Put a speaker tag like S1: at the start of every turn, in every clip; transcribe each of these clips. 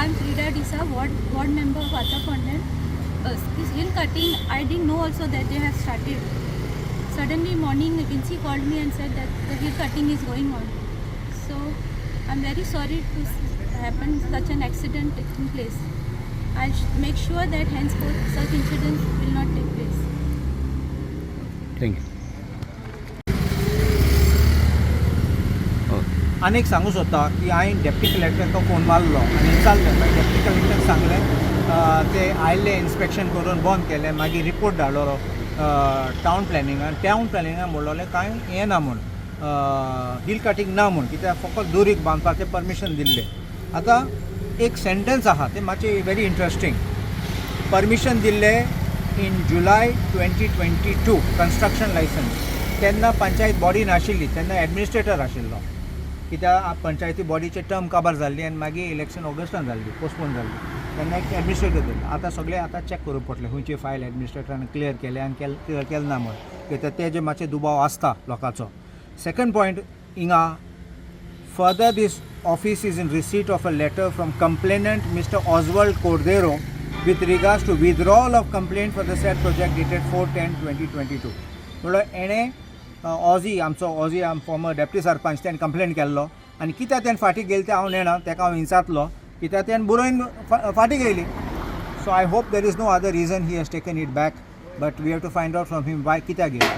S1: I'm Frida Disa, ward member of Attapondan. This hill cutting, I didn't know also that they have started. Suddenly morning, Vinci called me and said that the hill cutting is going on. So I'm very sorry to happen such an accident taking place. I'll make sure that henceforth such incidents will not take place.
S2: Thank you.
S3: आनीक सांगू सोदता की हांवें deputy कलेक्टराका phone मारलो आनी विचारलें मागीर deputy collector सांगलें ते आयिल्ले इन्स्पेक्शन करून बंद केलें मागीर रिपोर्ट धाडलो टावन प्लॅनिंगान म्हणलोलें कांय हें ना म्हूण हिल कटींग ना म्हूण कित्याक फकत दुरीक बांदपाचें परमिशन दिल्लें. आतां एक सेंटेन्स आहा तें मातशें वेरी इंट्रस्टींग. परमिशन दिल्लें इन जुलाय 2022 कन्स्ट्रक्शन लायसन्स. तेन्ना पंचायत बॉडी नाशिल्ली, तेन्ना एडमिनिस्ट्रेटर आशिल्लो. कित्याक पंचायती बॉडीचे टर्म काबार जाल्ली आनी मागीर इलेक्शन ऑगस्टान जाल्ली, पोस्टपोन जाल्ली. तेन्ना एक एडमिनिस्ट्रेटर दिल्लो. आतां सगळें आतां चॅक करूंक पडटलें खंयची फायल एडमिनिस्ट्रेटरान क्लियर केले आनी क्लियर केले ना म्हूण, कित्याक तेजे मातशें दुबाव आसता लोकांचो. सेकंड पॉयंट हिंगा further this office is in receipt of a letter from complainant mister Oswald Cordeiro with regards to withdrawal of complaint for the said project dated 4/10/2022. म्हणल्यार एणे ऑजी आम फॉर्मर डेप्टी सरपंच तेणें कंप्लेंट केल्लो आनी कित्याक तेणें फाटीं गेली तें हांव नेना, ताका हांव विचारतलो कित्याक तेणें बरोवन फाटीं गेली. So I hope there is no other reason he has taken it back, but we have to find out from him why कित्याक गेली.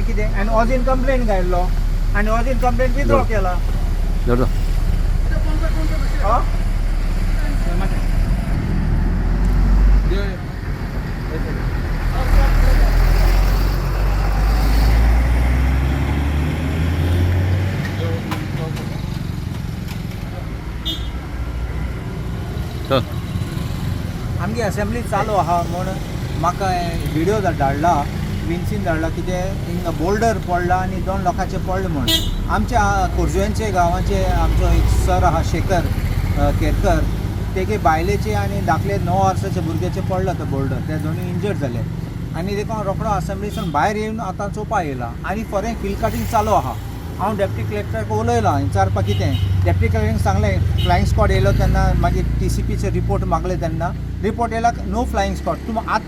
S3: कितें आनी ऑजीन कंप्लेंट घायल्लो आनी ऑजीन कंप्लेंट विथड्रॉ केला. आमगे असेंब्ली चालू आहा म्हूण म्हाका व्हिडिओ धाडला, विन्सीन धाडला कितें हिंगा बोल्डर पडला आनी 2 लोकांचे पडले म्हूण. आमच्या कोरजुयांचे गांवाचे आमचो एक सर आहा शेखर केरकर, तेगे बायलेचे आनी धाकले 9 वर्साचे भुरग्याचे पडला तो बोल्डर, ते दोनूय इंजर्ड जाले आनी देखून रोखडो असेंब्लीसून भायर येवन आतां चोवपा येयला आनी फॉरेन हिल कटींग चालू आहा. हांव डेप्टी कलेक्टराक उलयलां विचारपाक कितें. डेप्टी कलेक्टरान सांगलें फ्लायंग स्क्वॉड येयलो तेन्ना मागीर TCPचे रिपोर्ट मागले तेन्ना रिपोर्ट येयला नो फ्लायंग स्क्वॉड.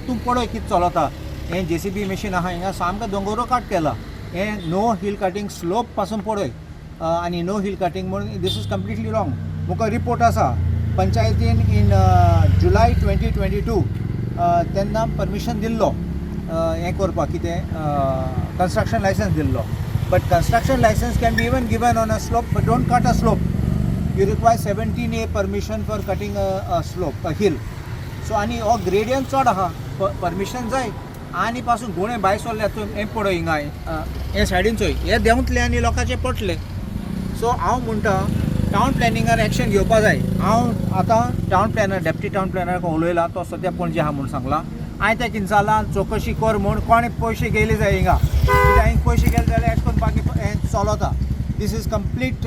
S3: तूं पळय कितें चलता हें JCB मशीन आहा हिंगा सामको दोंगरो काट केला. हें नो हिल कटींग स्लोप पासून पळय आनी नो हिल कटींग म्हणून दीस इज कंप्लिटली रॉंग. मुका रिपोर्ट आसा पंचायतीन इन जुलाय 2022 तेन्ना परमिशन दिल्लो हें करपाक कितें कन्स्ट्रक्शन लायसन्स दिल्लो. But construction licence can be even given on a slope but don't cut a slope. You require 17A permission for cutting a slope a hill. So आनी हो ग्रेडियंट चड आहा, परमिशन जाय आनी पासून गुणे भायर सरले हें पळय हिंगा हे सायडीन चोय हे देंवतले आनी लोकांचे पडटले. सो हांव म्हणटा टावन प्लॅनिंगार एक्शन घेवपा जाय. हांव आतां टावन प्लॅनर डेप्टी टावन प्लॅनराक उलयला, तो सद्या पणजे आहा म्हूण सांगला. हांवें तेका विचारलां चवकशी कर म्हूण कोणे पयशे गेले जाय हिंगा, कित्याक हांवें पयशे गेले जाल्यार एश करून बाकी हें चलता. This is complete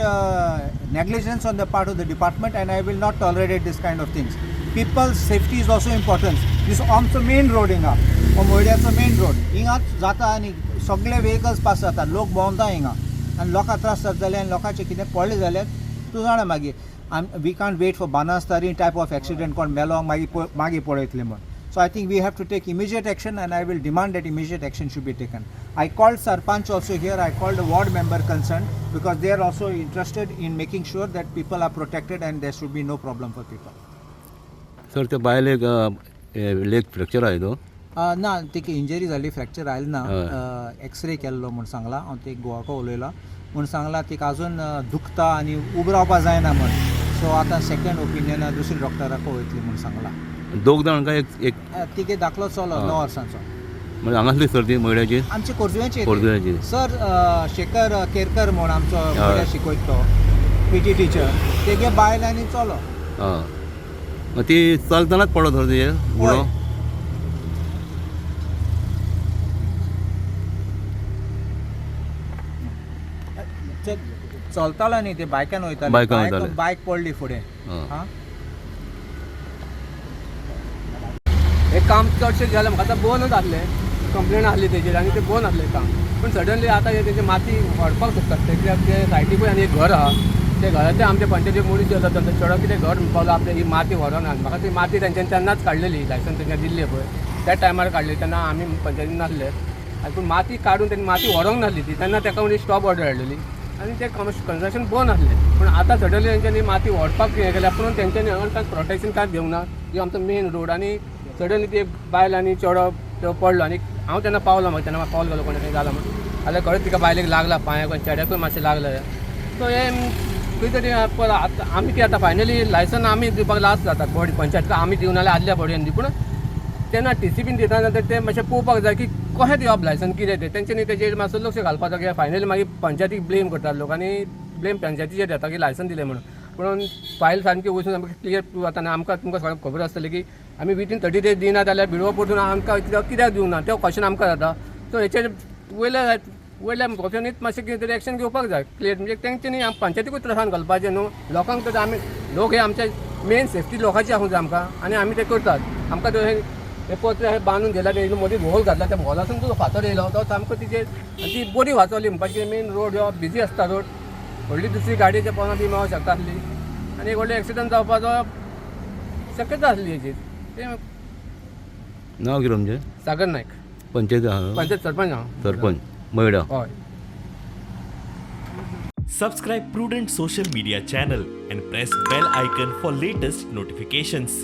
S3: negligence on the part of the department and I will not tolerate this kind of things. People's safety is also important. This आमचो मेन रोड हिंगा, हो मोयड्याचो मेन रोड हिंगा जाता आनी सगळे व्हेकल्स पास जाता, लोक भोंवता हिंगा आनी लोकांक त्रास जाता जाल्यार आनी लोकांचे कितें पडलें जाल्यार तूं जाणा मागीर वी कांट वेट फॉर बानासतारी टायप ऑफ एक्सिडेंट कोण मेलो मागीर पळयतले म्हूण. So I think we have to take immediate action and I will demand that immediate action should be taken. I called Sarpanch also here, I called the ward member concerned because they are also interested in making sure that people are protected and there should be no problem for people.
S2: Sir ते बायले leg fracture आहे तो
S3: ना तेका injury जाली, fracture आयले ना. X ray केल्लो म्हूण सांगला. हांव ते गोवाको उलयला म्हूण सांगला तिका अजून दुखता आनी उबो रावपा जायना म्हूण. सो आतां सेकंड ओपिनियन दुसरी डॉक्टराक वयतली म्हूण सांगला.
S2: 2 जाण काय एक
S3: तिगे दाखलो चलो 9 वर्सांचो.
S2: म्हणजे हांगासली सर ती मयड्याची
S3: आमचे कोरजुयांचे
S2: कोरजुयांची
S3: सर शेखर केरकर म्हूण आमचो मयड्या शिकयता तो PT टिचर, तेगे बायल आनी चलो.
S2: मग ती चलतनाच पडत होती बुडो.
S3: चलतालो न्ही ते बायकान वयताले, बायक पडली फुडें.
S4: काम चडशें जालें म्हाका आतां बंदूच आसलें कंप्लेन आसली तेजेर आनी तें बंद आसलें काम पूण सडनली आतां हे तेजें माती व्हरपाक सोदतात ते कित्याक ते सायटी पळय आनी एक घर आहा ते घराचे आमच्या पंचायती मनीस जे आसा तांचो चेडो कितें घर पावलो आपले ही माती व्हरोना म्हाका ती माती तेंच्यांनी तेन्नाच काडलेली लायसन तेंच्या दिल्ली पळय त्या टायमार काडली तेन्ना आमी पंचायतीन नासले आनी पूण माती काडून तेणी माती व्हरोंक नासली ती तेन्ना ताका म्हणजे स्टॉप ऑर्डर हाडलेली आनी ते कन्स्ट्रक्शन बंद आसलें पूण आतां सडनली तेंच्यांनी माती व्हरपाक हें केल्या पूण तेंच्यांनी हांगा कांय प्रोटेक्शन कांयच घेवंक ना जो आमचो मेन रोड आनी सडनली ती बायल आनी चेडो तो पडलो आनी हांव तेन्ना पावलो म्हाका तेन्ना कॉल केलो कोणी जालो म्हणून जाल्यार खरेंच तिका बायलेक लागला पांयाक चेड्याकूय मातशें लागलें सो हे खंय तरी आमी ती आतां फायनली लायसन आमी दिवपाक लास्ट जातात बॉडी पंचायत आमी दिवं नाल्यार आदल्या बॉडीन दी पूण तेन्ना टीसीबीन दिता जाल्यार ते मातशें पळोवपाक जाय की कशें दिवप लायसन कितें तें तेंच्यांनी तेजेर मातसो लक्ष घालपाचो कित्याक फायनली मागीर पंचायतीक ब्लेम करतात लोक आनी ब्लेम पंचायतीचेर येता की लायसन दिलें म्हणून पूण फायल सारकी वचून आमकां क्लियर प्रूव जाता आनी आमकां तुमकां सगळें खबर आसतली की आमी विथीन 30 days दिना जाल्यार भिडवो पडून आमकां कित्याक दिवंक ना तो क्वेश्चन आमकां जाता सो हेचेर वयल्या गोष्टींनीच मातशें कितें तरी एक्शन घेवपाक जाय क्लियर म्हणजे तेंच्यांनी पंचायतीकूच त्रासान घालपाचें न्हू लोकांक तर आमी लोक हे आमचे मेन सेफ्टी लोकांची आसूं जाय आमकां आनी आमी ते करतात आमकां तो हे पत्र हे बांदून गेला ते मदीं व्होल घातला त्या व्होलासून जो फातर येयलो तो सामको तिचेर ती बरी वाचवली म्हणपाची मेन रोड हो बिजी आसता रोड व्हडली दुसरी गाडयेच्या पोंदा बी मेळोंक शकता आसली आनी एक व्हडलें एक्सिडंट जावपाचो शक्यता आसली हेचेर ते
S2: नांव कितें म्हणजे
S4: सागर नायक
S2: पंचायत
S4: सरपंच हांव
S2: सरपंच मयडा
S4: हय
S5: Subscribe Prudent social media channel and press bell icon for latest notifications.